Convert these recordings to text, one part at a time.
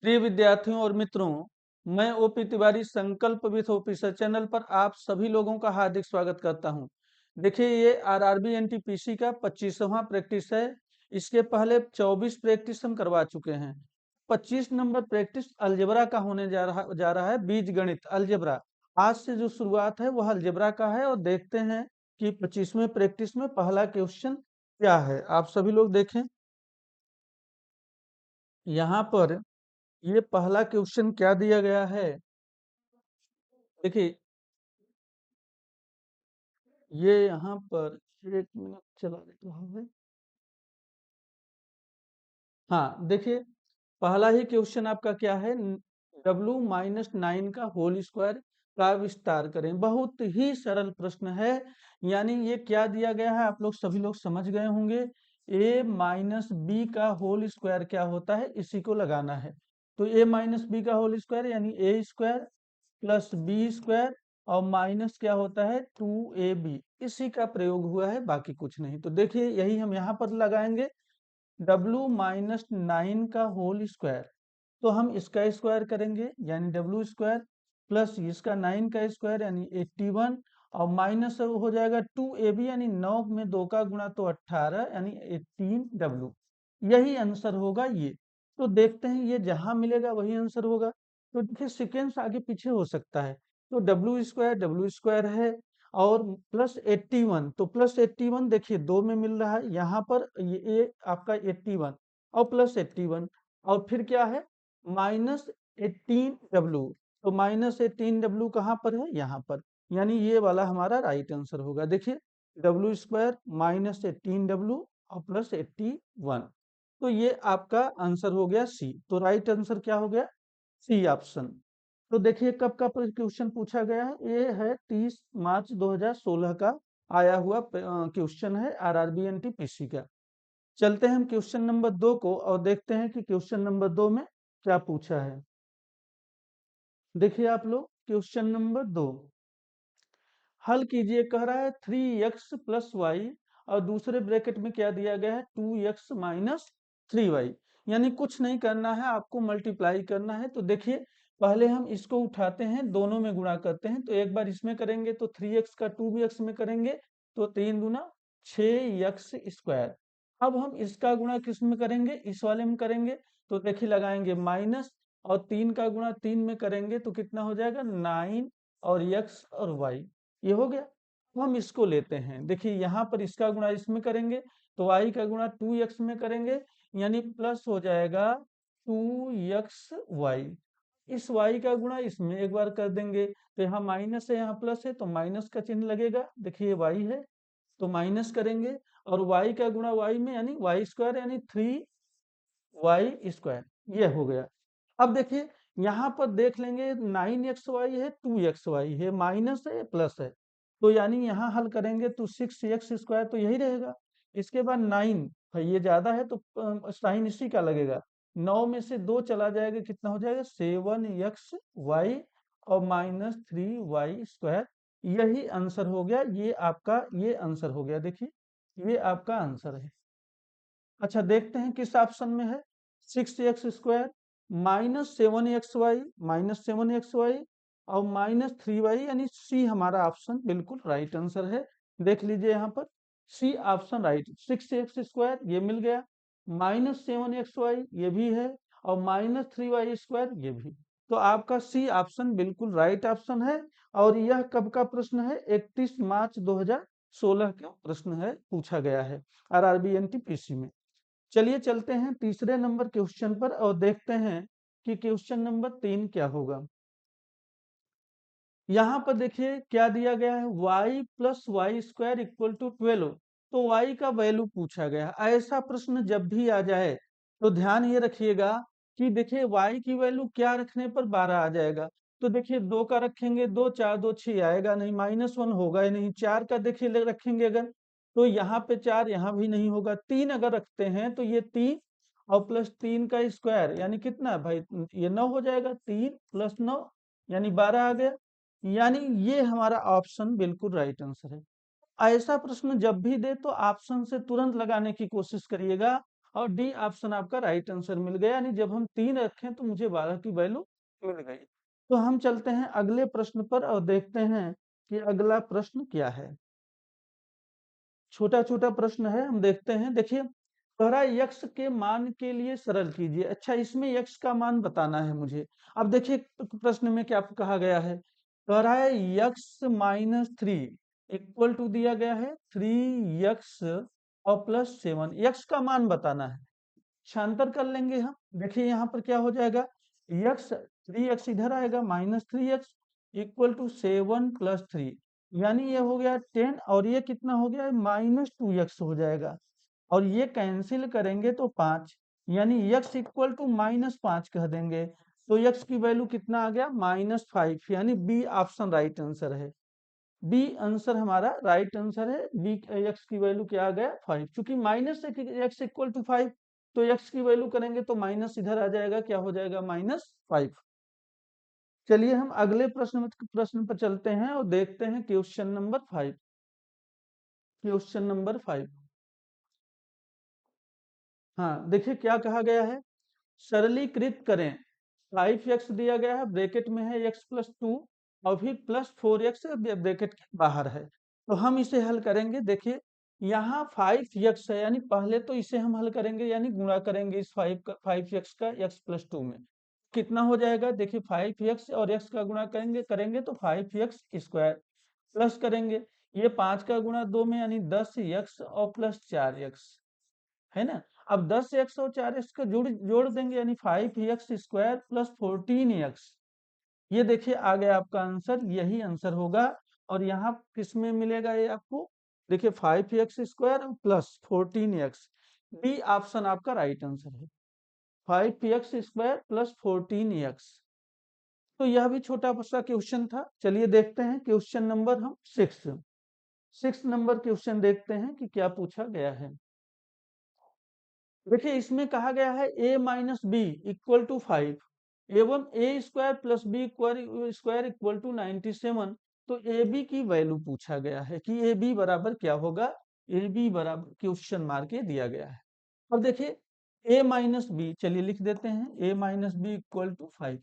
प्रिय विद्यार्थियों और मित्रों, मैं ओपी तिवारी संकल्प विथ ओपी सर चैनल पर आप सभी लोगों का हार्दिक स्वागत करता हूं। देखिए, ये आरआरबी एनटीपीसी का 25वां प्रैक्टिस है। इसके पहले 24 प्रैक्टिस हम करवा चुके हैं। 25 नंबर प्रैक्टिस अलजेब्रा का होने जा रहा है, बीज गणित अलजेब्रा। आज से जो शुरुआत है वह अलजेब्रा का है और देखते हैं कि 25वें प्रैक्टिस में पहला क्वेश्चन क्या है। आप सभी लोग देखें, यहाँ पर ये पहला क्वेश्चन क्या दिया गया है। देखिए, ये यहाँ पर 1 मिनट चला रहा है। हाँ, देखिए, पहला ही क्वेश्चन आपका क्या है, W-9 का होल स्क्वायर का विस्तार करें। बहुत ही सरल प्रश्न है। यानी ये क्या दिया गया है, आप लोग सभी लोग समझ गए होंगे। a माइनस बी का होल स्क्वायर क्या होता है, इसी को लगाना है। तो a माइनस बी का होल स्क्वायर यानी a square plus B square और माइनस क्या होता है 2ab, इसी का प्रयोग हुआ है, बाकी कुछ नहीं। तो देखिए, यही हम यहाँ पर लगाएंगे। W-9 का होल स्क्वायर, तो हम इसका स्क्वायर करेंगे यानी डब्ल्यू स्क्वायर प्लस इसका 9 का स्क्वायर यानी 81 और माइनस हो जाएगा 2ab यानी 9 में 2 का गुणा तो 18 यानी 18w। यही आंसर होगा ये। तो देखते हैं, ये जहां मिलेगा वही आंसर होगा। तो देखिए, सीक्वेंस आगे पीछे हो सकता है। तो डब्ल्यू स्क्वायर है और प्लस 81, तो प्लस 81 देखिए 2 में मिल रहा है, यहाँ पर ये आपका 81 और प्लस 81 और फिर क्या है माइनस 18w। तो माइनस 18w कहाँ पर है, यहाँ पर। यानी ये वाला हमारा राइट आंसर होगा। देखिए, डब्ल्यू स्क्वायर माइनस 18w और प्लस 81, तो ये आपका आंसर हो गया सी। तो राइट आंसर क्या हो गया, सी ऑप्शन। तो देखिए, कब का क्वेश्चन पूछा गया है, ये है 30 मार्च 2016 का आया हुआ क्वेश्चन है आरआरबी एनटीपीसी का। चलते हैं हम क्वेश्चन नंबर 2 को और देखते हैं कि क्वेश्चन नंबर 2 में क्या पूछा है। देखिए आप लोग, क्वेश्चन नंबर 2 हल कीजिए, कह रहा है 3x प्लस वाई और दूसरे ब्रैकेट में क्या दिया गया है 2x माइनस 3y। यानी कुछ नहीं करना है, आपको मल्टीप्लाई करना है। तो देखिए, पहले हम इसको उठाते हैं, दोनों में गुणा करते हैं। तो एक बार इसमें करेंगे तो 3x का 2x में करेंगे तो 3 दूना 6x स्क्वायर। अब हम इसका गुणा किस में करेंगे, इस वाले में करेंगे। तो देखिए, लगाएंगे माइनस और 3 का गुणा 3 में करेंगे तो कितना हो जाएगा 9 और x और y, ये हो गया। अब हम इसको लेते हैं, देखिए यहाँ पर इसका गुणा इसमें करेंगे तो y का गुणा 2x में करेंगे यानी प्लस हो जाएगा 2xy। इस y का गुणा इसमें एक बार कर देंगे तो यहाँ माइनस है, यहाँ प्लस है, तो माइनस का चिन्ह लगेगा। देखिए y है तो माइनस करेंगे और y का गुणा y में यानी वाई स्क्वायर यानी 3y स्क्वायर, ये हो गया। अब देखिए, यहाँ पर देख लेंगे 9xy है 2xy है माइनस है प्लस है, तो यानी यहाँ हल करेंगे तो 6x स्क्वायर तो यही रहेगा। इसके बाद 9 है, ये ज्यादा है तो साइन इसी का लगेगा। 9 में से 2 चला जाएगा, कितना हो जाएगा 7xy और माइनस 3y स्क्वायर। यही आंसर हो गया, ये आपका ये आंसर हो गया। देखिए, ये आपका आंसर है। अच्छा, देखते हैं किस ऑप्शन में है। 6x स्क्वायर -7xy और -3y यानी सी हमारा ऑप्शन बिल्कुल राइट आंसर है। देख लीजिए यहाँ पर, C option right. 6x square ये मिल गया, -7xy ये भी है और -3y स्क्वायर ये भी। तो आपका सी ऑप्शन बिल्कुल राइट ऑप्शन है। और यह कब का प्रश्न है, 31 मार्च 2016 का प्रश्न है, पूछा गया है आरआरबी एनटीपीसी में। चलिए चलते हैं तीसरे नंबर क्वेश्चन पर और देखते हैं कि क्वेश्चन नंबर 3 क्या होगा। यहाँ पर देखिए क्या दिया गया है, y plus Y square equal to 12। तो y का वैल्यू पूछा गया है। ऐसा प्रश्न जब भी आ जाए तो ध्यान ये रखिएगा कि देखिए y की वैल्यू क्या रखने पर 12 आ जाएगा। तो देखिए 2 का रखेंगे, 2 4 2 6 आएगा नहीं, -1 होगा ही नहीं। 4 का देखिए रखेंगे अगर, तो यहाँ पे 4 यहाँ भी नहीं होगा। 3 अगर रखते हैं तो ये 3 और प्लस 3 का स्क्वायर यानी कितना भाई, ये 9 हो जाएगा। 3 प्लस 9 यानी 12 आ गया। यानी ये हमारा ऑप्शन बिल्कुल राइट आंसर है। ऐसा प्रश्न जब भी दे तो ऑप्शन से तुरंत लगाने की कोशिश करिएगा और डी ऑप्शन आपका राइट आंसर मिल गया, यानी जब हम 3 रखें तो मुझे 12 की वैल्यू मिल गई। तो हम चलते हैं अगले प्रश्न पर और देखते हैं कि अगला प्रश्न क्या है। छोटा छोटा प्रश्न है, हम देखते हैं। देखिए, कह रहा है यक्स के मान के लिए सरल कीजिए। अच्छा, इसमें यक्स का मान बताना है मुझे। अब देखिए प्रश्न में क्या कहा गया है। कह रहा है x minus three equal to दिया गया है 3x और प्लस 7। यक्स का मान बताना है। शांतर कर लेंगे हम। देखिए यहाँ पर क्या हो जाएगा, यक्स 3x इधर आएगा, -3x इक्वल टू 7 प्लस 3, यानी ये हो गया 10 और ये कितना हो गया, -2x हो जाएगा। और ये कैंसिल करेंगे तो 5, यानी x इक्वल टू -5 कह देंगे। तो x की वैल्यू कितना आ गया, -5, यानी बी ऑप्शन राइट आंसर है। बी आंसर हमारा राइट आंसर है। बी एक्स की वैल्यू क्या आ गया, 5। चूंकि माइनस एक्स इक्वल टू 5, तो एक्स की वैल्यू करेंगे तो माइनस इधर आ जाएगा, क्या हो जाएगा, -5। चलिए हम अगले प्रश्न पर चलते हैं और देखते हैं क्वेश्चन नंबर 5। क्वेश्चन नंबर 5, हाँ देखिए क्या कहा गया है। सरलीकृत करें। 5x दिया गया है, ब्रैकेट में है x+2 और फिर +4x ब्रैकेट के बाहर है। तो हम इसे हल करेंगे। देखिए यहाँ 5x है, यानी पहले तो इसे हम हल करेंगे, यानी गुणा करेंगे इस 5x का x+2 में। कितना हो जाएगा, देखिए 5x और x का गुणा करेंगे करेंगे तो 5x² प्लस करेंगे ये 5 का गुणा 2 में, यानी 10x और प्लस 4x, है ना। अब 10x और 4x का जोड़ देंगे, यानी 5x² प्लस 14x। ये देखिए आ गया आपका आंसर, यही आंसर होगा। और यहाँ किस में मिलेगा ये आपको, देखिए 5x² plus 14x, D option आपका राइट आंसर है, 5x² प्लस 14x। तो यह भी छोटा सा क्वेश्चन था। चलिए देखते हैं क्वेश्चन नंबर हम 6 नंबर क्वेश्चन देखते हैं कि क्या पूछा गया है। देखिए इसमें कहा गया है a minus B equal to 5 एवं a² plus B square equal to 97। तो ए बी की वैल्यू पूछा गया है कि ए बी बराबर क्या होगा। ए बी बराबर क्वेश्चन मार्क के दिया गया है। अब देखिए a माइनस बी, चलिए लिख देते हैं, a minus B equal to 5।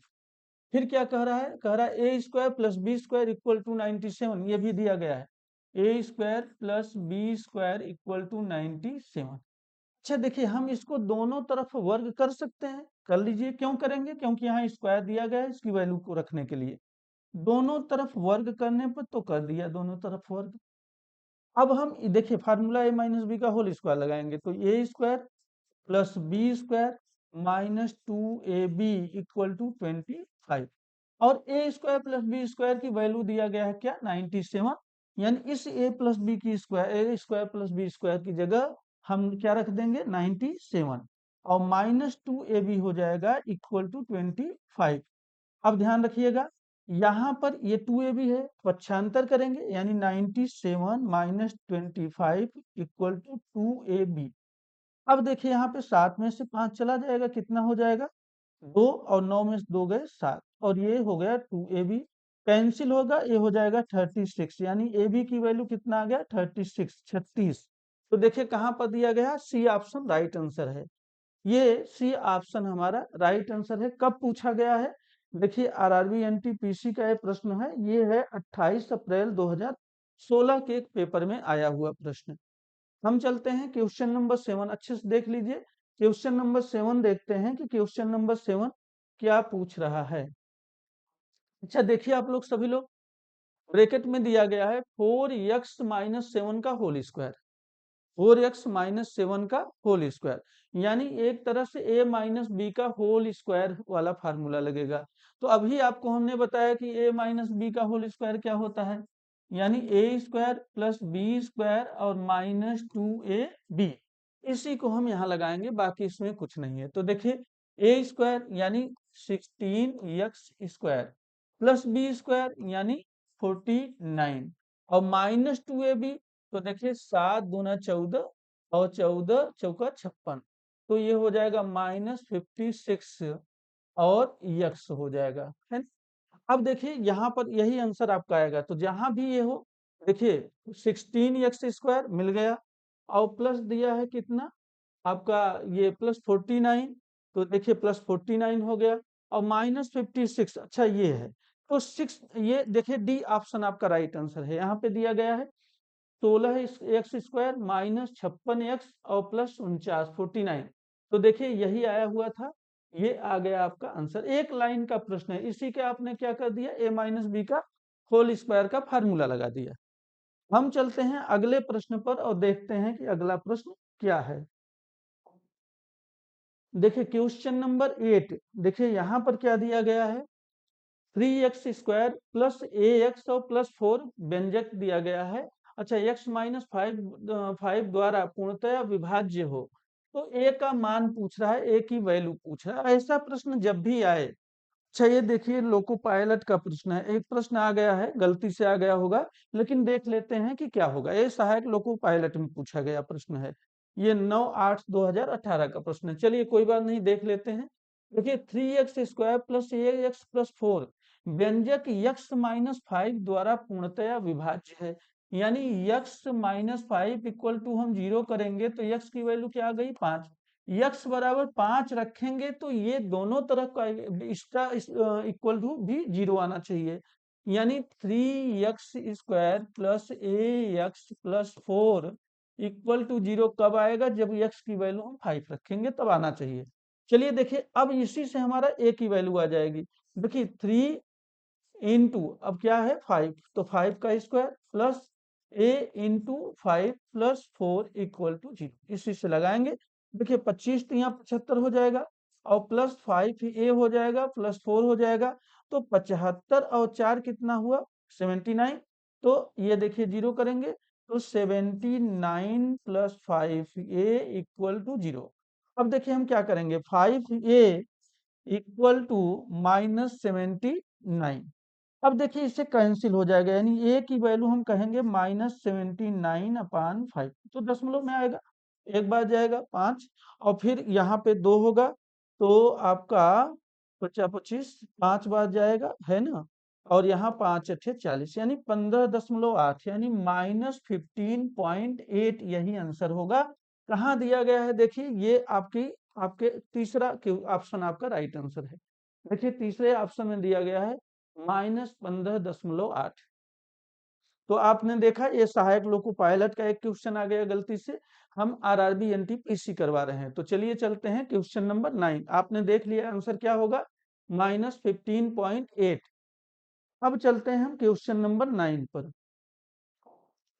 फिर क्या कह रहा है, कह रहा है a² plus B square equal to 97, ये भी दिया गया है, a² plus B square equal to 97। अच्छा देखिए हम इसको दोनों तरफ वर्ग कर सकते हैं, कर लीजिए। क्यों करेंगे, क्योंकि यहाँ स्क्वायर दिया गया है इसकी वैल्यू को रखने के लिए। दोनों तरफ वर्ग करने पर तो कर दिया दोनों तरफ वर्ग। अब हम देखिए फार्मूला a माइनस बी का होल स्क्वायर लगाएंगे, तो a² plus B square minus 2ab equal to 25। और a² प्लस बी स्क्वायर की वैल्यू दिया गया है क्या, 97, यानी इस a प्लस बी की a² प्लस बी स्क्वायर की जगह हम क्या रख देंगे, 97, और -2ab हो जाएगा इक्वल टू 25। अब ध्यान रखिएगा यहाँ पर ये 2ab है, पक्षांतर करेंगे, यानी 97 माइनस 25 इक्वल टू 2ab। अब देखिए यहाँ पे 7 में से 5 चला जाएगा, कितना हो जाएगा, 2, और 9 में से 2 गए 7, और ये हो गया 2ab। कैंसिल होगा, ये हो जाएगा 36, यानी ab की वैल्यू कितना आ गया, 36। तो देखिए कहाँ पर दिया गया, सी ऑप्शन राइट आंसर है। ये सी ऑप्शन हमारा राइट आंसर है। कब पूछा गया है, देखिए आरआरबी एनटीपीसी का ये प्रश्न है, ये है 28 अप्रैल 2016 के एक पेपर में आया हुआ प्रश्न। हम चलते हैं क्वेश्चन नंबर 7, अच्छे से देख लीजिए। क्वेश्चन नंबर 7 देखते हैं कि क्वेश्चन नंबर 7 क्या पूछ रहा है। अच्छा देखिए आप लोग सभी लोग, ब्रैकेट में दिया गया है 4x माइनस 7 का होल स्क्वायर, 4x माइनस 7 का होल स्क्वायर, यानी एक तरह से a माइनस बी का होल स्क्वायर वाला फार्मूला लगेगा। तो अभी आपको हमने बताया कि a माइनस बी का होल स्क्वायर क्या होता है, यानी a² प्लस बी स्क्वायर और -2ab। इसी को हम यहाँ लगाएंगे, बाकी इसमें कुछ नहीं है। तो देखिए a² यानी 16x² प्लस बी स्क्वायर यानी 49 और -2ab। तो देखिए 7 दूना 14 और 14 चौका 56, तो ये हो जाएगा -56 और यक्स हो जाएगा, है ना? अब देखिए यहाँ पर यही आंसर आपका आएगा, तो जहां भी ये हो, देखिए 16x² मिल गया और प्लस दिया है कितना आपका ये +49, तो देखिए +49 हो गया, और -56, अच्छा ये है, तो 6, ये देखिए डी ऑप्शन आपका राइट आंसर है। यहाँ पे दिया गया है 16x² -56x और +49, 49, तो देखिए यही आया हुआ था, ये आ गया आपका आंसर। एक लाइन का प्रश्न है, इसी के आपने क्या कर दिया, a-b का होल स्क्वायर का फार्मूला लगा दिया। हम चलते हैं अगले प्रश्न पर और देखते हैं कि अगला प्रश्न क्या है। देखिए क्वेश्चन नंबर 8, देखिए यहाँ पर क्या दिया गया है, 3x² + ax और +4 व्यंजक दिया गया है। अच्छा, x - 5 द्वारा पूर्णतया विभाज्य हो, तो a का मान पूछ रहा है, a की वैल्यू पूछ रहा है। ऐसा प्रश्न जब भी आए, अच्छा ये देखिए लोको पायलट का प्रश्न है, एक प्रश्न आ गया है, गलती से आ गया होगा, लेकिन देख लेते हैं कि क्या होगा। ये सहायक लोको पायलट में पूछा गया प्रश्न है, ये 9/8/2018 का प्रश्न है। चलिए कोई बात नहीं, देख लेते हैं। देखिए 3x² + ax +4 व्यंजक x - 5 द्वारा पूर्णतया विभाज्य है, यानी x - 5 = हम 0 करेंगे तो x की वैल्यू क्या आ गई, 5। x बराबर 5 रखेंगे तो ये दोनों तरफ का इसका इक्वल टू भी 0 आना चाहिए, यानी 3x² + ax +4 = 0 कब आएगा, जब x की वैल्यू हम 5 रखेंगे तब आना चाहिए। चलिए देखिए अब इसी से हमारा a की वैल्यू आ जाएगी। देखिए 3 इंटू अब क्या है 5, तो 5 का स्क्वायर प्लस a इंटू 5 + 4 = 0, इसी से लगाएंगे। देखिए 25 तो यहाँ 75 हो जाएगा, और +5a हो जाएगा, +4 हो जाएगा, तो 75 और 4 कितना हुआ, 79। तो ये देखिए 0 करेंगे तो 79 + 5a = 0। अब देखिए हम क्या करेंगे, 5a = -79। अब देखिए इससे कैंसिल हो जाएगा, यानी a की वैल्यू हम कहेंगे -79/5, तो दशमलव में आएगा, एक बार जाएगा 5, और फिर यहाँ पे 2 होगा, तो आपका 25 5 बार जाएगा, है ना, और यहाँ 5 अठे 40, यानी 15.8, यानी -15.8 यही आंसर होगा। कहाँ दिया गया है, देखिए ये आपके तीसरा ऑप्शन आपका राइट आंसर है। देखिए तीसरे ऑप्शन में दिया गया है -15.8। तो आपने देखा ये सहायक लोको पायलट का एक क्वेश्चन आ गया गलती से, हम आरआरबी एनटीपीसी करवा रहे हैं। तो चलिए चलते हैं क्वेश्चन नंबर 9, आपने देख लिया आंसर क्या होगा, -15.8। अब चलते हैं हम क्वेश्चन नंबर 9 पर।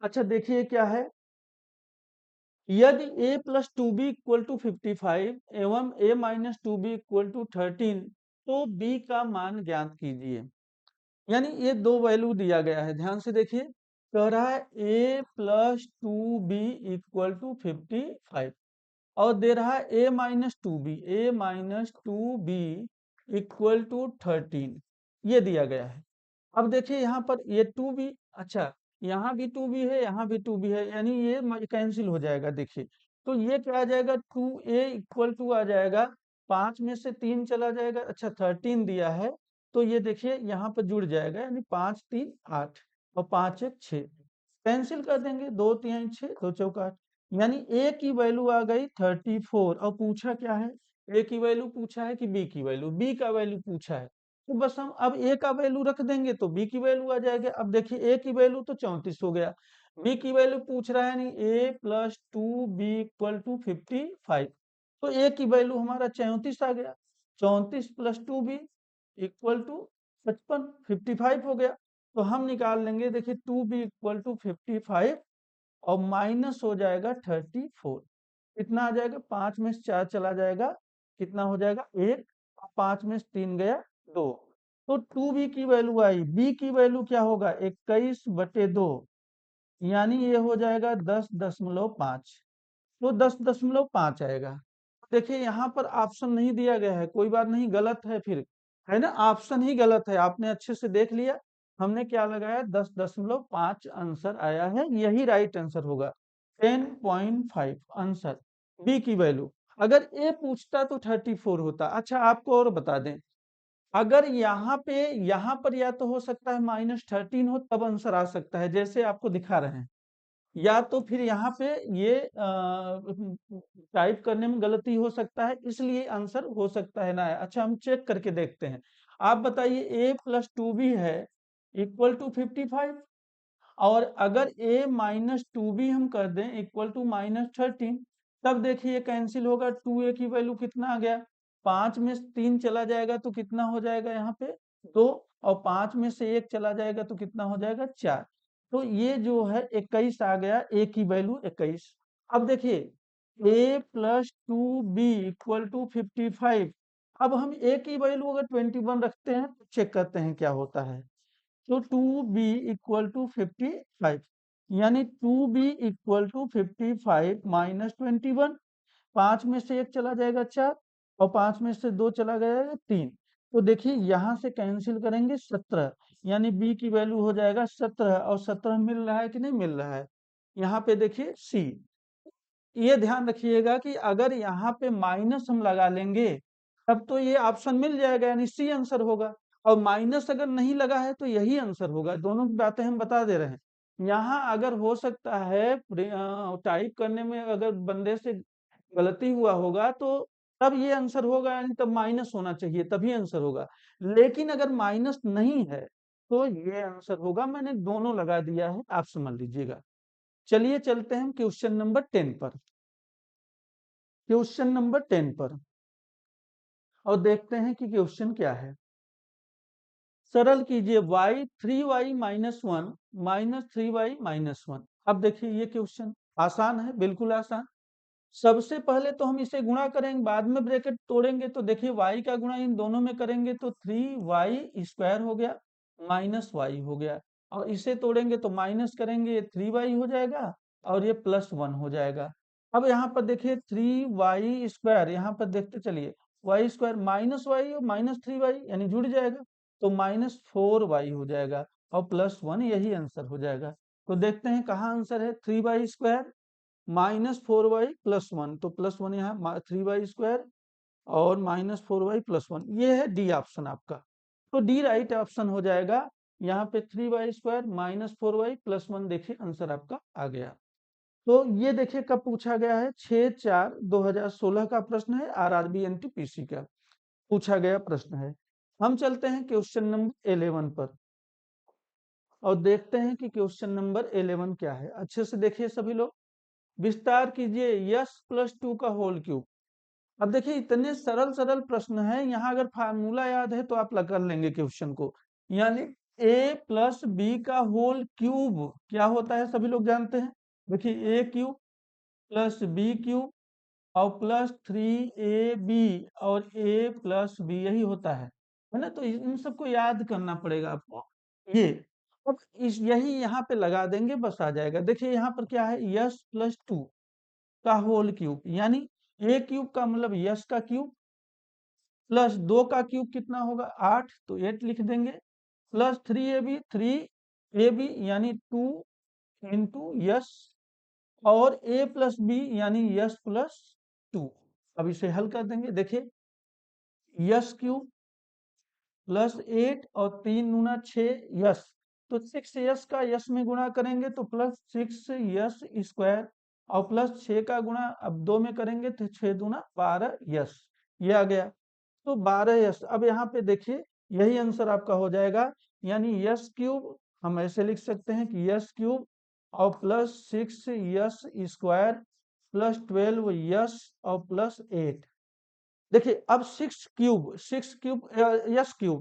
अच्छा देखिए क्या है, यदि a + 2b = 55 एवं a - 2b = 13, तो b का मान ज्ञात कीजिए। यानी ये दो वैल्यू दिया गया है, ध्यान से देखिए, कह रहा है a + 2b = 55, और दे रहा है a - 2b = 13, ये दिया गया है। अब देखिए यहाँ पर ये 2b, अच्छा यहाँ भी 2b है, यहाँ भी 2b है, यानी ये कैंसिल हो जाएगा। देखिए तो ये क्या आ जाएगा, 2a = आ जाएगा, 5 में से 3 चला जाएगा, अच्छा 13 दिया है, तो ये देखिए यहाँ पर जुड़ जाएगा, यानी 5 3 8 और 5 1 6, कैंसिल कर देंगे, 2 3 6 2 चौका 8, यानी a की वैल्यू आ गई 34। और पूछा क्या है, a की वैल्यू पूछा है कि b की वैल्यू, b का वैल्यू पूछा है, तो बस हम अब a का वैल्यू रख देंगे तो b की वैल्यू आ जाएगी। अब देखिए a की वैल्यू तो 34 हो गया, b की वैल्यू पूछ रहा है, नहीं a + 2b = 55, तो a की वैल्यू हमारा 34 आ गया, 34 + 2b = 55, 55 हो गया। तो हम निकाल लेंगे, देखिए 2b = 55 और माइनस हो जाएगा 34, कितना आ जाएगा, 5 में से 4 चला जाएगा, कितना हो जाएगा 1, 5 में से 3 गया 2, तो 2b की वैल्यू आई, b की वैल्यू क्या होगा 21/2, यानी ये हो जाएगा 10.5, तो 10.5 आएगा। देखिए यहाँ पर ऑप्शन नहीं दिया गया है, कोई बात नहीं, गलत है फिर, है ना, ऑप्शन ही गलत है, आपने अच्छे से देख लिया, हमने क्या लगाया 10.5 आंसर आया है, यही राइट आंसर होगा, 10.5 आंसर, बी की वैल्यू। अगर ए पूछता तो 34 होता। अच्छा आपको और बता दें, अगर यहाँ पर या तो हो सकता है -13 हो, तब आंसर आ सकता है, जैसे आपको दिखा रहे हैं, या तो फिर यहाँ पे ये टाइप करने में गलती हो सकता है, इसलिए आंसर हो सकता है ना है। अच्छा, हम चेक करके देखते हैं। आप बताइए, a प्लस टू बी है इक्वल टू 55, और अगर a माइनस टू बी हम कर दें इक्वल टू -13, तब देखिए कैंसिल होगा। 2a की वैल्यू कितना आ गया, 5 में से 3 चला जाएगा तो कितना हो जाएगा यहाँ पे 2, और 5 में से 1 चला जाएगा तो कितना हो जाएगा 4। तो ये जो है 21 आ गया, a की वैल्यू 21। अब देखिए a plus two B equal to 55। अब हम a की वैल्यू अगर 21 रखते हैं तो चेक करते हैं क्या होता है। तो 2b इक्वल टू 55, यानी 2b इक्वल टू 55 -21। 5 में से 1 चला जाएगा 4, और 5 में से 2 चला जाएगा 3। तो देखिए यहाँ से कैंसिल करेंगे 17, यानी b की वैल्यू हो जाएगा 17, और 17 मिल रहा है कि नहीं मिल रहा है। यहाँ पे देखिए c। ये ध्यान रखिएगा कि अगर यहाँ पे माइनस हम लगा लेंगे तब तो ये ऑप्शन मिल जाएगा, यानी सी आंसर होगा। और माइनस अगर नहीं लगा है तो यही आंसर होगा। दोनों की बातें हम बता दे रहे हैं। यहाँ अगर हो सकता है टाइप करने में अगर बंदे से गलती हुआ होगा तो तब ये आंसर होगा, यानी तब माइनस होना चाहिए तभी आंसर होगा। लेकिन अगर माइनस नहीं है तो ये आंसर होगा। मैंने दोनों लगा दिया है, आप समझ लीजिएगा। चलिए चलते हैं क्वेश्चन नंबर 10 पर। क्वेश्चन नंबर 10 पर और देखते हैं कि क्वेश्चन क्या है। सरल कीजिए y 3y minus one minus 3y minus one. अब देखिए ये क्वेश्चन आसान है, बिल्कुल आसान। सबसे पहले तो हम इसे गुणा करेंगे, बाद में ब्रैकेट तोड़ेंगे। तो देखिए y का गुणा इन दोनों में करेंगे तो 3y² हो गया माइनस y हो गया, और इसे तोड़ेंगे तो माइनस करेंगे, ये 3y हो जाएगा और ये +1 हो जाएगा। अब यहाँ पर देखिए 3y², यहाँ पर देखते चलिए y² माइनस y और -3y यानी जुड़ जाएगा, तो -4y हो जाएगा, और +1 यही आंसर हो जाएगा। तो देखते हैं कहाँ आंसर है। 3y² -4y +1, तो +1 यहाँ 3y² और -4y +1, ये है डी ऑप्शन आपका। तो डी राइट ऑप्शन हो जाएगा। यहाँ पे 3y² -4y +1, देखिए आंसर आपका आ गया। तो ये देखिए कब पूछा गया है, 6/4/2016 का प्रश्न है, आरआरबी एनटीपीसी का पूछा गया प्रश्न है। हम चलते हैं क्वेश्चन नंबर 11 पर और देखते हैं कि क्वेश्चन नंबर 11 क्या है। अच्छे से देखिए सभी लोग, विस्तार कीजिए यस प्लस टू का होल क्यूब। अब देखिए इतने सरल सरल प्रश्न है, यहाँ अगर फार्मूला याद है तो आप कर लेंगे क्वेश्चन को। यानी a प्लस बी का होल क्यूब क्या होता है, सभी लोग जानते हैं। देखिए a cube plus B cube और +3ab और a प्लस बी, यही होता है ना। तो इन सबको याद करना पड़ेगा आपको। ये अब इस यही यहाँ पे लगा देंगे, बस आ जाएगा। देखिए यहाँ पर क्या है, यस प्लस टू का होल क्यूब, यानी a क्यूब का मतलब यस का क्यूब प्लस 2 का क्यूब कितना होगा 8, तो 8 लिख देंगे, प्लस 3ab यानी 2 इंटू यस, और a प्लस बी यानी यस प्लस 2। अब इसे हल कर देंगे। देखिए यस क्यूब प्लस 8 और 3 दूना 6 यस, तो 6 यस का यस में गुणा करेंगे तो +6 यस² और प्लस 6 का गुणा अब 2 में करेंगे तो 6 दूना 12 यस, ये आ गया। तो 12 यस। अब यहाँ पे देखिए यही आंसर आपका हो जाएगा, यानी यस क्यूब हम ऐसे लिख सकते हैं कि यस क्यूब और +6 यस² +12 यस और +8। देखिए अब 6 क्यूब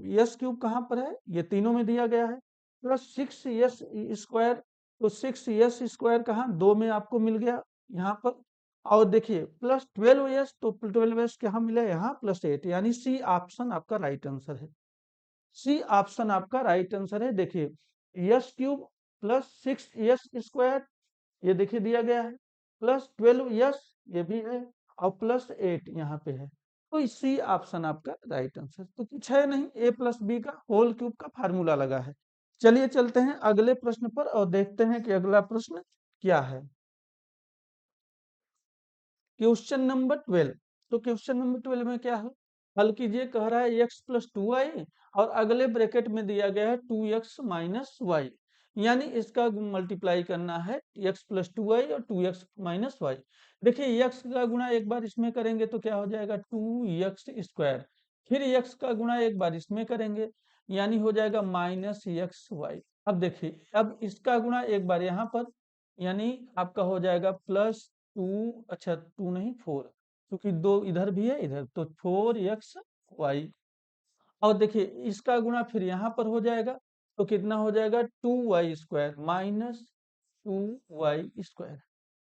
यस क्यूब कहाँ पर है, ये तीनों में दिया गया है, +6 यस² तो 6 यस² कहाँ, 2 में आपको मिल गया यहाँ पर। और देखिए +12 यस, तो 12 यस कहाँ मिला, यहाँ +8, यानी सी ऑप्शन आपका राइट आंसर है। सी ऑप्शन आपका राइट आंसर है। देखिए यस क्यूब +6 यस², ये देखिए दिया गया है, +12 यस, ये भी है, और +8 यहाँ पे है। तो सी ऑप्शन आपका राइट आंसर। तो कुछ है नहीं, a प्लस बी का होल क्यूब का फार्मूला लगा है। चलिए चलते हैं अगले प्रश्न पर और देखते हैं कि अगला प्रश्न क्या है। Question number 12। तो क्वेश्चन नंबर 12 में क्या है, हल कीजिए। कह रहा है x + 2y और अगले ब्रैकेट में दिया गया है 2x - y। यानी इसका मल्टीप्लाई करना है x प्लस 2y और 2x माइनस वाई। देखिए x का गुणा एक बार इसमें करेंगे तो क्या हो जाएगा 2x स्क्वायर, फिर x का गुणा एक बार इसमें करेंगे यानी हो जाएगा माइनस एक्स वाई। अब देखिए अब इसका गुणा एक बार यहाँ पर यानी आपका हो जाएगा प्लस 2, अच्छा 2 नहीं 4, क्योंकि 2 इधर भी है इधर, तो 4x वाई। और देखिए इसका गुणा फिर यहाँ पर हो जाएगा तो कितना हो जाएगा 2y square minus 2y square.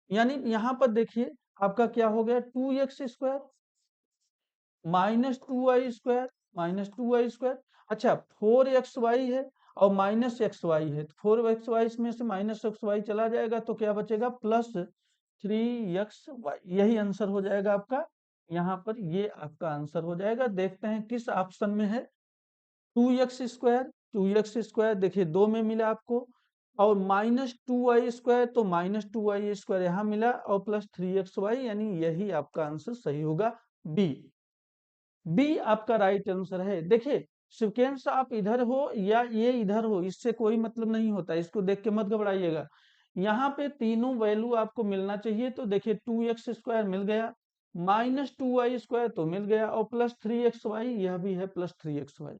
यानी यहाँ पर देखिए आपका क्या हो गया 2x square minus 2y square. अच्छा 4xy है और माइनस एक्स वाई है, तो 4xy में से माइनस एक्स वाई चला जाएगा तो क्या बचेगा प्लस 3xy। यही आंसर हो जाएगा आपका, यहाँ पर ये आपका आंसर हो जाएगा। देखते हैं किस ऑप्शन में है। 2x स्क्वायर देखिए 2 में मिला आपको, और माइनस 2y स्क्वायर तो माइनस 2y स्क्वायर यहाँ मिला, और प्लस 3xy, यानी यही आपका आंसर सही होगा बी। बी आपका राइट आंसर है। देखिए सिक्वेंस आप इधर हो या ये इधर हो इससे कोई मतलब नहीं होता, इसको देख के मत घबराइएगा। यहाँ पे तीनों वैल्यू आपको मिलना चाहिए। तो देखिए 2x स्क्वायर मिल गया, माइनस 2y स्क्वायर तो मिल गया, और प्लस 3xy यह भी है प्लस 3xy।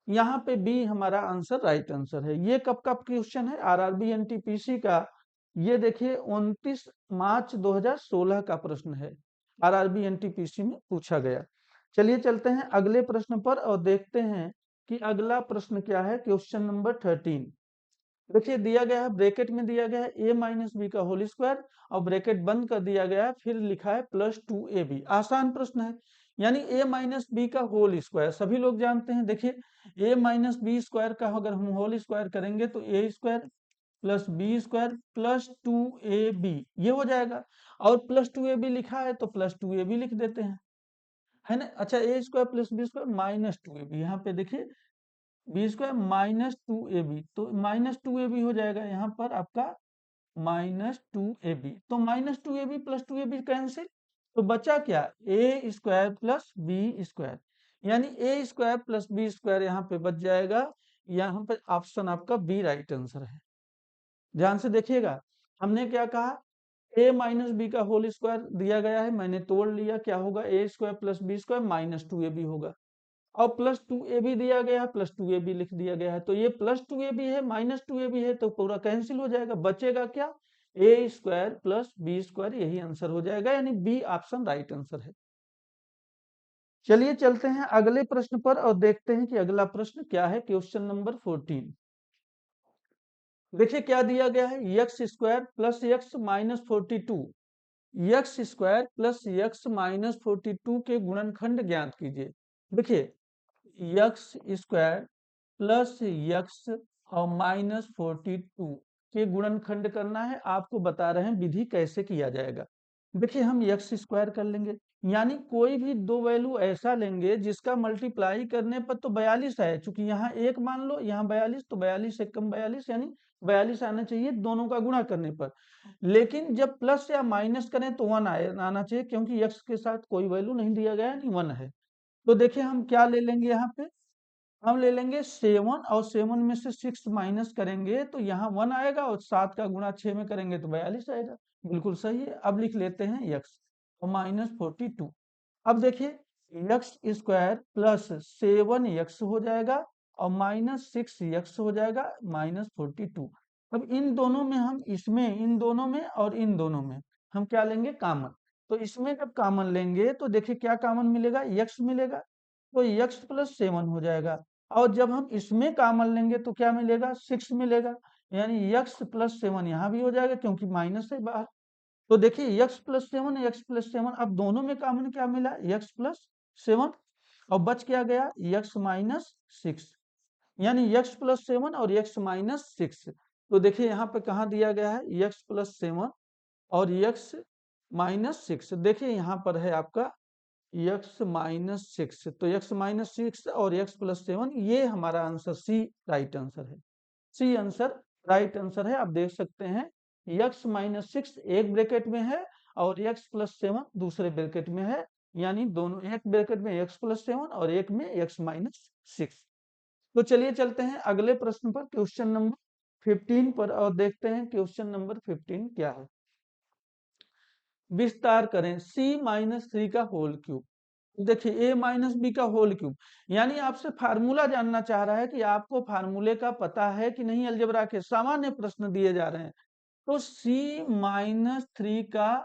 यहाँ पे बी हमारा आंसर राइट आंसर है। ये कब का क्वेश्चन है आरआरबी एनटीपीसी का, ये देखिए 29 मार्च 2016 का प्रश्न है, आरआरबी एनटीपीसी में पूछा गया। चलिए चलते हैं अगले प्रश्न पर और देखते हैं कि अगला प्रश्न क्या है। क्वेश्चन नंबर 13 देखिए दिया गया है, ब्रैकेट में दिया गया है a माइनस बी का होल स्क्वायर, और ब्रैकेट बंद कर दिया गया है, फिर लिखा है प्लस 2ab। आसान प्रश्न है, यानी a माइनस बी का होल स्क्वायर सभी लोग जानते हैं। देखिए a माइनस बी स्क्वायर का अगर हम होल स्क्वायर करेंगे तो a square plus B square plus 2ab ये हो जाएगा, और प्लस 2ab लिखा है तो प्लस 2ab लिख देते हैं, है ना। अच्छा a square plus B square minus 2ab, यहाँ पे देखिए बी स्क्वायर माइनस 2ab, तो माइनस 2ab हो जाएगा यहाँ पर आपका माइनस 2ab, तो minus 2ab plus 2ab cancel, तो बचा क्या ए स्क्वायर प्लस बी स्क्वायर, यानी ए स्क्वायर प्लस बी स्क्वायर यहाँ पे बच जाएगा। यहाँ पे ऑप्शन आपका बी राइट आंसर है। ध्यान से देखिएगा, हमने क्या कहा ए माइनस बी का होल स्क्वायर दिया गया है, मैंने तोड़ लिया, क्या होगा A square plus B square minus 2ab होगा, और प्लस 2ab दिया गया है प्लस 2ab लिख दिया गया है, तो ये प्लस 2ab है माइनस 2ab है तो पूरा कैंसिल हो जाएगा, बचेगा क्या ए स्क्वायर प्लस बी स्क्वायर, यही आंसर हो जाएगा, यानी बी ऑप्शन राइट आंसर है। चलिए चलते हैं अगले प्रश्न पर और देखते हैं कि अगला प्रश्न क्या है। क्वेश्चन नंबर 14 देखिए क्या दिया गया है, X square plus x minus 42, x square plus x minus 42 के गुणनखंड ज्ञात कीजिए। देखिए एक्स स्क्वायर प्लस एक्स और माइनस 42 के गुणनखंड करना है, आपको बता रहे हैं विधि कैसे किया जाएगा। देखिए हम एक्स स्क्वायर कर लेंगे, यानी कोई भी दो वैल्यू ऐसा लेंगे जिसका मल्टीप्लाई करने पर तो 42 है, चूंकि यहाँ एक मान लो यहाँ 42, तो 42 से कम 42 यानी 42 आना चाहिए दोनों का गुणा करने पर। लेकिन जब प्लस या माइनस करें तो 1 आना चाहिए, क्योंकि एक्स के साथ कोई वैल्यू नहीं दिया गया है, 1 है। तो देखिए हम क्या ले लेंगे, यहाँ पे हम ले लेंगे 7, और 7 में से 6 माइनस करेंगे तो यहाँ 1 आएगा, और 7 का गुणा 6 में करेंगे तो 42 आएगा। बिल्कुल सही है। अब लिख लेते हैं एक्स और माइनस 42। अब देखिए एक्स स्क्वायर प्लस 7x हो जाएगा और माइनस 6x हो जाएगा माइनस 42। अब इन दोनों में हम इसमें इन दोनों में और इन दोनों में हम क्या लेंगे कॉमन, तो इसमें जब कॉमन लेंगे तो देखिए क्या कॉमन मिलेगा x मिलेगा, तो x प्लस 7 हो जाएगा, और जब हम इसमें कॉमन लेंगे तो क्या मिलेगा 6 मिलेगा, यानी x प्लस 7 यहाँ भी हो जाएगा क्योंकि माइनस है बाहर। तो देखिए x प्लस 7 अब दोनों में कॉमन क्या मिला x प्लस 7, और बच क्या गया x माइनस 6, यानी x प्लस 7 और x माइनस 6। तो देखिए यहाँ पे कहाँ दिया गया है x प्लस 7 और x माइनस 6, देखिए यहाँ पर है आपका x माइनस 6, तो x माइनस 6 और x प्लस 7 ये हमारा आंसर सी राइट आंसर है। सी आंसर राइट आंसर है। आप देख सकते हैं x-6 एक ब्रैकेट में है और x+7 दूसरे ब्रैकेट में है, यानी दोनों एक ब्रैकेट में x+7 और एक में x-6। तो चलिए चलते हैं अगले प्रश्न पर। क्वेश्चन नंबर 15 पर और देखते हैं क्वेश्चन नंबर 15 क्या है। विस्तार करें c-3 का होल क्यूब। देखिए a माइनस बी का होल क्यूब, यानी आपसे फार्मूला जानना चाह रहा है कि आपको फार्मूले का पता है कि नहीं। अलजेब्रा के सामान्य प्रश्न दिए जा रहे हैं, तो c-3 का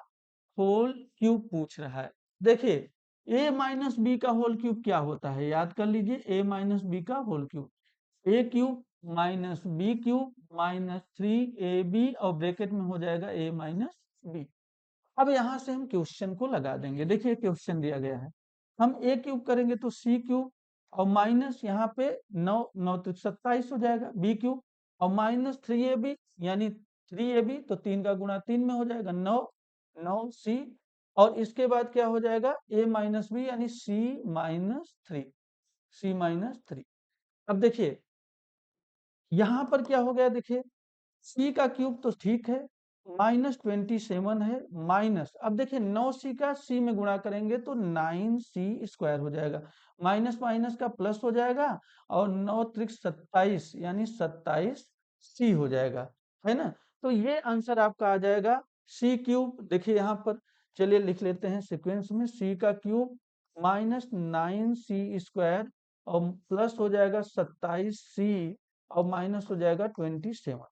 होल क्यूब पूछ रहा है। देखिए a माइनस बी का होल क्यूब क्या होता है, याद कर लीजिए। a माइनस बी का whole cube a cube minus B cube minus 3ab और ब्रैकेट में हो जाएगा a माइनस बी। अब यहां से हम क्वेश्चन को लगा देंगे। देखिए क्वेश्चन दिया गया है, हम a क्यूब करेंगे तो c क्यूब और माइनस यहाँ पे 9 9 तो 27 हो जाएगा, b क्यूब और माइनस 3ab यानी 3ab तो 3 का गुणा 3 में हो जाएगा 9 9c और इसके बाद क्या हो जाएगा a माइनस बी यानी c-3। अब देखिए यहां पर क्या हो गया, देखिए c का क्यूब तो ठीक है, -27 है माइनस, अब देखिए 9c का c में गुणा करेंगे तो 9c² हो जाएगा, माइनस माइनस का प्लस हो जाएगा और 9 त्रिक 27 यानी 27c हो जाएगा, है ना। तो ये आंसर आपका आ जाएगा c क्यूब। देखिए यहाँ पर चलिए लिख लेते हैं सीक्वेंस में, c का क्यूब -9c² और प्लस हो जाएगा 27c और माइनस हो जाएगा 27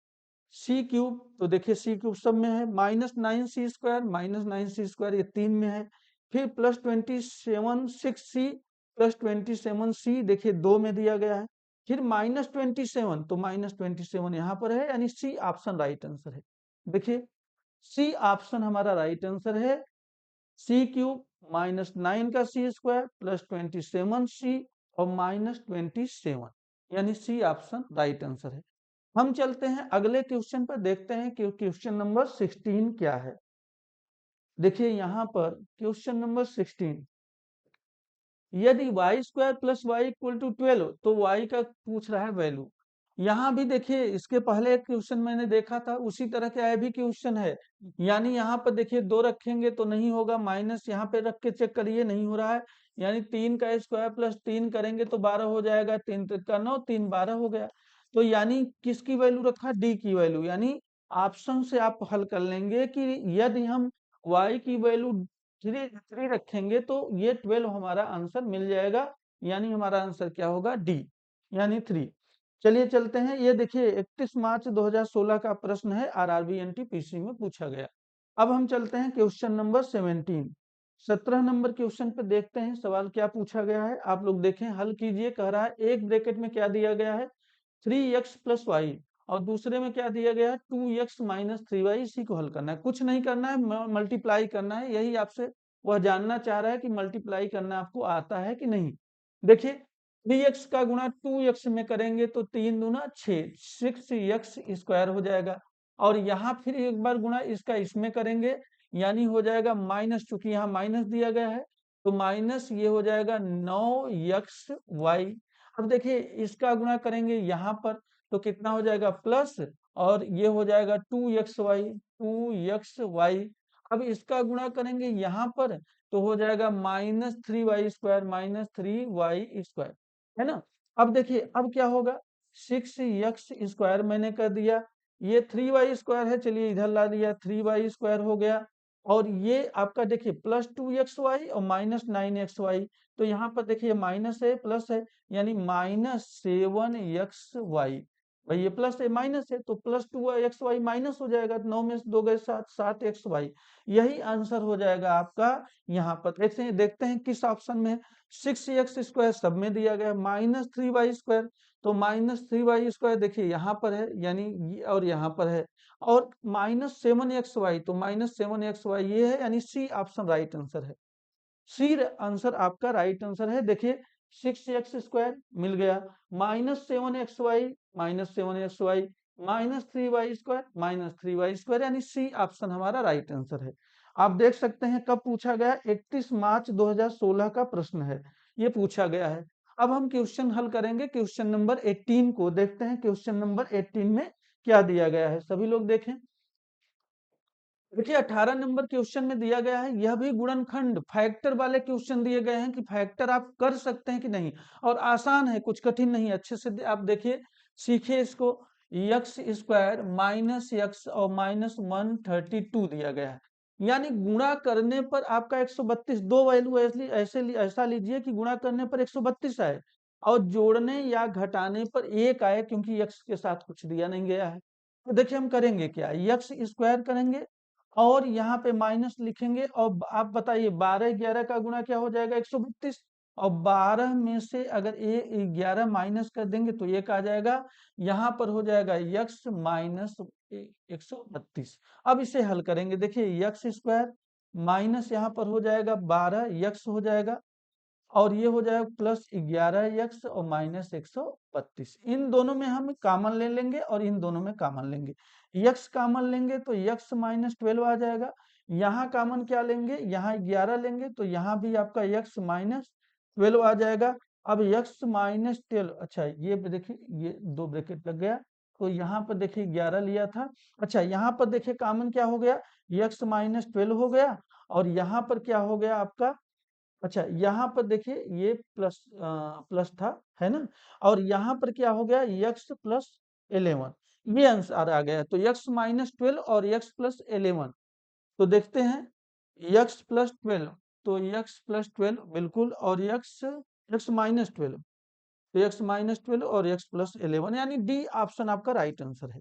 सी क्यूब। तो देखिए सी क्यूब सब में है, -9c² ये 3 में है, फिर प्लस 27 6c प्लस 27c देखिए 2 में दिया गया है, फिर -27 तो -27 यहाँ पर है यानी सी ऑप्शन राइट आंसर है। देखिए सी ऑप्शन हमारा राइट आंसर है, सी क्यूब -9 का c² प्लस 27c और -27 यानी सी ऑप्शन राइट आंसर है। हम चलते हैं अगले क्वेश्चन पर, देखते हैं कि क्वेश्चन नंबर 16 क्या है। देखिए यहाँ पर क्वेश्चन नंबर 16, यदि y² plus Y equal to 12 तो y का पूछ रहा है वैल्यू। यहाँ भी देखिए इसके पहले एक क्वेश्चन मैंने देखा था, उसी तरह का भी क्वेश्चन है, यानी यहाँ पर देखिए 2 रखेंगे तो नहीं होगा, माइनस यहाँ पे रख के चेक करिए नहीं हो रहा है, यानी 3 का स्क्वायर प्लस 3 करेंगे तो 12 हो जाएगा, 3 का 9 3 12 हो गया। तो यानी किसकी वैल्यू रखा, डी की वैल्यू, यानी ऑप्शन से आप हल कर लेंगे कि यदि हम y की वैल्यू 3 रखेंगे तो ये 12 हमारा आंसर मिल जाएगा, यानी हमारा आंसर क्या होगा, डी यानी 3। चलिए चलते हैं, ये देखिए 31 मार्च 2016 का प्रश्न है, आरआरबी एनटीपीसी में पूछा गया। अब हम चलते हैं क्वेश्चन नंबर 17, 17 नंबर क्वेश्चन पे देखते हैं सवाल क्या पूछा गया है। आप लोग देखें हल कीजिए। कह रहा है एक ब्रैकेट में क्या दिया गया है 3x प्लस वाई और दूसरे में क्या दिया गया है 2x माइनस 3y, इसी को हल करना है, कुछ नहीं करना है, मल्टीप्लाई करना है। यही आपसे वह जानना चाह रहा है कि मल्टीप्लाई करना आपको आता है कि नहीं। देखिए 3x का गुणा 2x में करेंगे तो 3 दूना 6 6x² हो जाएगा और यहाँ फिर एक बार गुणा इसका इसमें करेंगे यानी हो जाएगा माइनस, चूंकि यहाँ माइनस दिया गया है तो माइनस ये हो जाएगा 9xy। अब देखिए इसका गुणा करेंगे यहाँ पर तो कितना हो जाएगा प्लस और ये हो जाएगा 2xy। अब इसका गुणा करेंगे यहाँ पर तो हो जाएगा -3y² है ना। अब देखिए अब क्या होगा 6x² मैंने कर दिया, ये 3y² है, चलिए इधर ला दिया 3y² हो गया और ये आपका देखिए +2xy और -9xy, तो यहाँ पर देखिए माइनस है प्लस है यानी -7xy। भाई ये प्लस है माइनस है तो +2xy माइनस हो जाएगा, 9 में से 2 गए 7 7xy, यही आंसर हो जाएगा आपका। यहाँ पर देखते हैं किस ऑप्शन में 6x² सब में दिया गया, -3y² तो -3y² देखिए यहाँ पर है यानी और यहाँ पर है और -7xy तो -7xy ये है यानी सी ऑप्शन राइट आंसर है। सी आंसर आपका राइट आंसर है। देखिए 6x² मिल गया, -7xy -7xy -3y² यानी सी ऑप्शन हमारा राइट आंसर है। आप देख सकते हैं कब पूछा गया, 31 मार्च 2016 का प्रश्न है, ये पूछा गया है। अब हम क्वेश्चन हल करेंगे, क्वेश्चन नंबर 18 को देखते हैं, क्वेश्चन नंबर 18 में क्या दिया गया है, सभी लोग देखें। देखिए 18 नंबर क्वेश्चन में दिया गया है, यह भी गुणनखंड फैक्टर वाले क्वेश्चन दिए गए हैं कि फैक्टर आप कर सकते हैं कि नहीं, और आसान है, कुछ कठिन नहीं, अच्छे से आप देखिए सीखिए इसको। एक्स स्क्वायर माइनस एक्स और माइनस 132 दिया गया है। यानी गुणा करने पर आपका 132, दो वैल्यू ऐसा लीजिए कि गुणा करने पर 132 आए और जोड़ने या घटाने पर एक आए, क्योंकि एक्स के साथ कुछ दिया नहीं गया है। तो देखिए हम करेंगे क्या, एक्स स्क्वायर करेंगे और यहाँ पे माइनस लिखेंगे, और आप बताइए 12 11 का गुणा क्या हो जाएगा, 132। और 12 में से अगर 11 माइनस कर देंगे तो एक आ जाएगा, यहाँ पर हो जाएगा यक्स माइनस 132। अब इसे हल करेंगे, देखिए यक्स स्क्वायर माइनस यहाँ पर हो जाएगा 12 यक्स हो जाएगा, और ये हो जाएगा प्लस 11 यक्स और माइनस 132। इन दोनों में हम कॉमन ले लेंगे और इन दोनों में कॉमन लेंगे। यक्स कॉमन लेंगे तो यक्स माइनस 12 आ जाएगा। यहाँ कॉमन क्या लेंगे, यहाँ 11 लेंगे तो यहाँ भी आपका यक्स माइनस 12 आ जाएगा। अब यक्स माइनस 12, अच्छा ये देखिए ये दो ब्रैकेट लग गया, तो यहाँ पर देखिए 11 लिया था। अच्छा यहाँ पर देखिए कॉमन क्या हो गया, यक्स माइनस 12 हो गया, और यहाँ पर क्या हो गया आपका, अच्छा यहाँ पर देखिए ये प्लस था, है ना, और यहाँ पर क्या हो गया, यक्स प्लस 11, ये आंसर आ गया। तो यक्स माइनस 12 और यक्स प्लस 11, तो देखते हैं यक्स प्लस 12, तो यक्स प्लस 12 बिल्कुल, और यक्स यक्स माइनस 12, तो यक्स माइनस 12 और यक्स प्लस 11, यानी डी ऑप्शन आपका राइट आंसर है।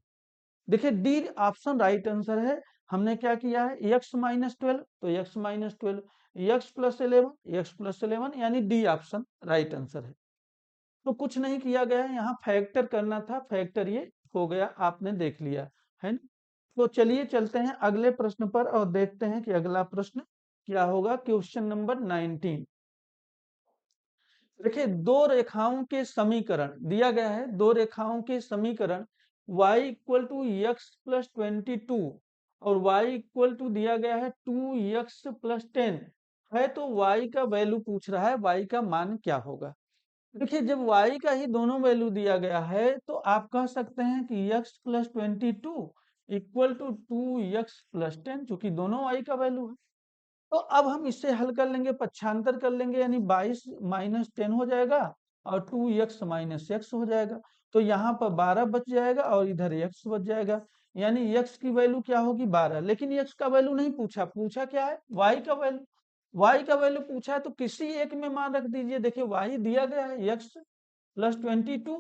देखिए डी ऑप्शन राइट आंसर है। हमने क्या किया है, एक्स माइनस 12 तो x minus 12, x plus 11 x plus 11, यानी डी ऑप्शन राइट आंसर है। तो कुछ नहीं किया गया है, यहाँ फैक्टर करना था, फैक्टर ये हो गया, आपने देख लिया है ना। तो चलिए चलते हैं अगले प्रश्न पर और देखते हैं कि अगला प्रश्न क्या होगा। क्वेश्चन नंबर 19, देखिए दो रेखाओं के समीकरण दिया गया है, दो रेखाओं के समीकरण y equal to X plus 22 और y इक्वल टू दिया गया है 2x प्लस 10 है, तो y का वैल्यू पूछ रहा है, y का मान क्या होगा। देखिए जब y का ही दोनों वैल्यू दिया गया है तो आप कह सकते हैं कि x plus 22 equal to 2x plus 10, चूंकि दोनों y का वैल्यू है। तो अब हम इससे हल कर लेंगे, पक्षांतर कर लेंगे, यानी 22 माइनस 10 हो जाएगा और 2x माइनस एक्स हो जाएगा। तो यहाँ पर 12 बच जाएगा और इधर x बच जाएगा, यानी x की वैल्यू क्या होगी 12। लेकिन x का वैल्यू नहीं पूछा, पूछा क्या है, y का वैल्यू। y का वैल्यू पूछा है तो किसी एक में मान रख दीजिए। देखिए y दिया गया है x प्लस 22,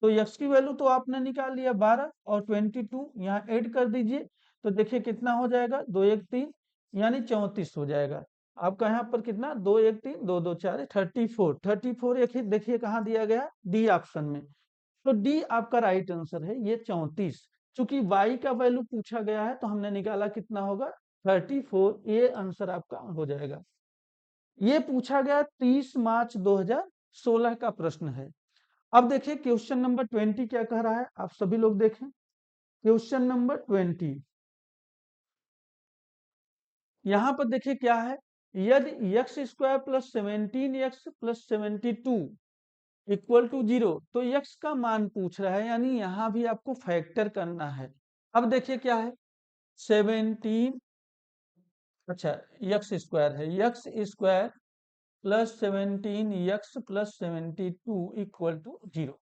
तो x की वैल्यू तो आपने निकाल लिया 12 और 22 यहाँ ऐड कर दीजिए, तो देखिए कितना हो जाएगा, 2 1 3 यानी 34 हो जाएगा। आपका यहाँ पर कितना, 2 1 3 2 2 4 34, 34 एक ही देखिए कहाँ दिया गया, डी ऑप्शन में। तो डी आपका राइट आंसर है, ये 34। चूंकि y का वैल्यू पूछा गया है तो हमने निकाला कितना होगा 34, ये आंसर आपका हो जाएगा। ये पूछा गया 30 मार्च 2016 का प्रश्न है। अब देखिए क्वेश्चन नंबर 20 क्या कह रहा है, आप सभी लोग देखें क्वेश्चन नंबर 20। यहां पर देखिए क्या है, यदि X square plus 17x plus 72 equal to 0, तो x का मान पूछ रहा है, यानी यहां भी आपको फैक्टर करना है। अब देखिए क्या है, 17, अच्छा एक्स स्क्वायर है, X square plus 17x plus 72 equal to 0।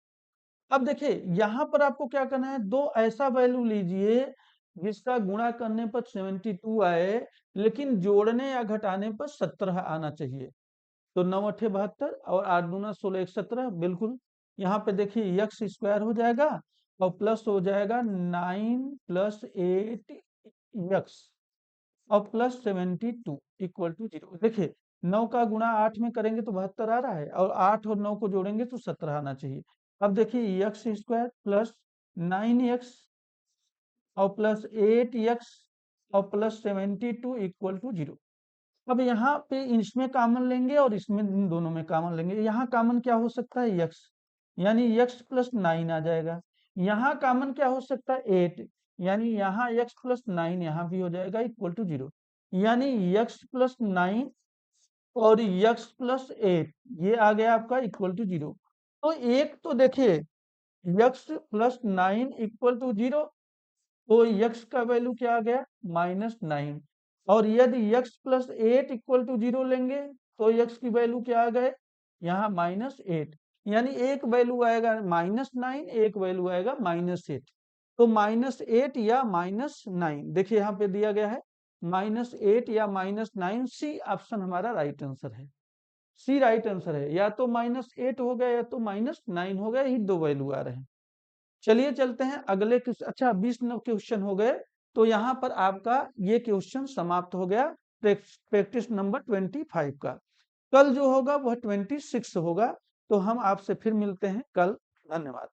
अब देखिए यहां पर आपको क्या करना है, दो ऐसा वैल्यू लीजिए जिसका गुणा करने पर 72 आए, लेकिन जोड़ने या घटाने पर 17 आना चाहिए। तो 9 अठे 72 और 8 दूना 16 1 17, बिल्कुल। यहाँ पे देखिए एक्स स्क्वायर हो जाएगा और प्लस हो जाएगा 9 प्लस 8 एक्स और प्लस 72 इक्वल टू 0। देखिए 9 का गुणा 8 में करेंगे तो 72 आ रहा है, और 8 और 9 को जोड़ेंगे तो 17 आना चाहिए। अब देखिए एक्स स्क्वायर प्लस 9x और प्लस 8x और प्लस 72 इक्वल टू 0। अब यहाँ पे इसमें कॉमन लेंगे और इसमें इन दोनों में कॉमन लेंगे। यहाँ कॉमन क्या हो सकता है, x, यानी x प्लस 9 आ जाएगा। यहाँ कॉमन क्या हो सकता है, 8, यानी यहाँ x प्लस 9 यहाँ भी हो जाएगा इक्वल टू 0, यानी x प्लस 9 और x प्लस 8 ये आ गया आपका इक्वल टू 0। तो एक तो देखिए x प्लस 9 इक्वल टू 0, तो x का वैल्यू क्या आ गया, -9। और यदि x प्लस 8 इक्वल टू 0 लेंगे तो x की वैल्यू क्या आ गए, यहाँ -8, यानी एक वैल्यू आएगा -9, एक वैल्यू आएगा -8। तो -8 या -9, देखिए यहाँ पे दिया गया है -8 या -9, सी ऑप्शन हमारा राइट आंसर है। सी राइट आंसर है, या तो -8 हो गया या तो -9 हो गया, यही दो वैल्यू आ रहे हैं। चलिए चलते हैं अगले क्वेश्चन। अच्छा 20 क्वेश्चन हो गए, तो यहाँ पर आपका ये क्वेश्चन समाप्त हो गया प्रैक्टिस नंबर 25 का। कल जो होगा वह 26 होगा। तो हम आपसे फिर मिलते हैं कल। धन्यवाद।